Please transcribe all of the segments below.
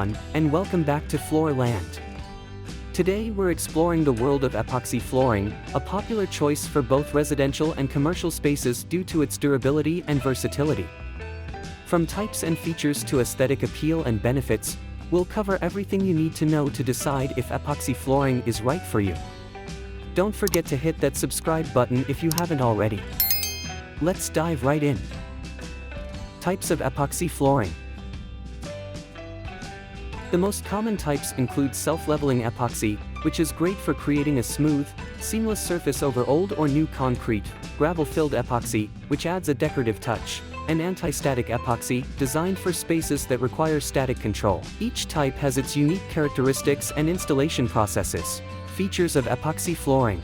everyone, and welcome back to Floorland. Today we're exploring the world of epoxy flooring, a popular choice for both residential and commercial spaces due to its durability and versatility. From types and features to aesthetic appeal and benefits, we'll cover everything you need to know to decide if epoxy flooring is right for you. Don't forget to hit that subscribe button if you haven't already. Let's dive right in. Types of epoxy flooring. The most common types include self-leveling epoxy, which is great for creating a smooth, seamless surface over old or new concrete, gravel-filled epoxy, which adds a decorative touch, and anti-static epoxy, designed for spaces that require static control. Each type has its unique characteristics and installation processes. Features of epoxy flooring.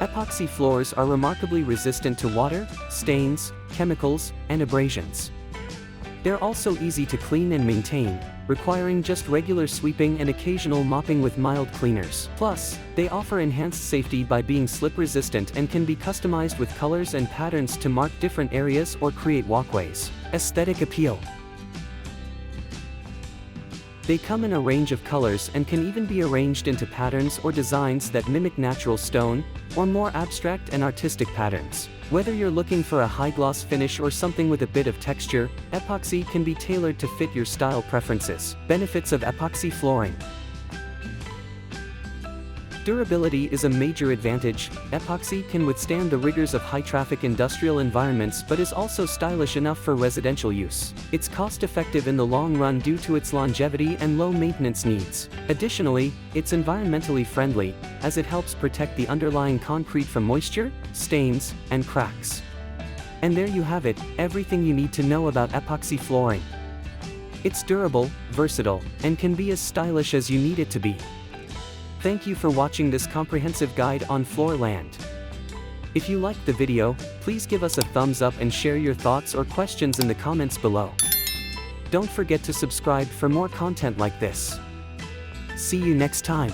Epoxy floors are remarkably resistant to water, stains, chemicals, and abrasions. They're also easy to clean and maintain, requiring just regular sweeping and occasional mopping with mild cleaners. Plus, they offer enhanced safety by being slip-resistant and can be customized with colors and patterns to mark different areas or create walkways. Aesthetic appeal. They come in a range of colors and can even be arranged into patterns or designs that mimic natural stone, or more abstract and artistic patterns. Whether you're looking for a high-gloss finish or something with a bit of texture, epoxy can be tailored to fit your style preferences. Benefits of epoxy flooring. Durability is a major advantage. Epoxy can withstand the rigors of high-traffic industrial environments but is also stylish enough for residential use. It's cost-effective in the long run due to its longevity and low maintenance needs. Additionally, it's environmentally friendly, as it helps protect the underlying concrete from moisture, stains, and cracks. And there you have it, everything you need to know about epoxy flooring. It's durable, versatile, and can be as stylish as you need it to be. Thank you for watching this comprehensive guide on Floorland. If you liked the video, please give us a thumbs up and share your thoughts or questions in the comments below. Don't forget to subscribe for more content like this. See you next time.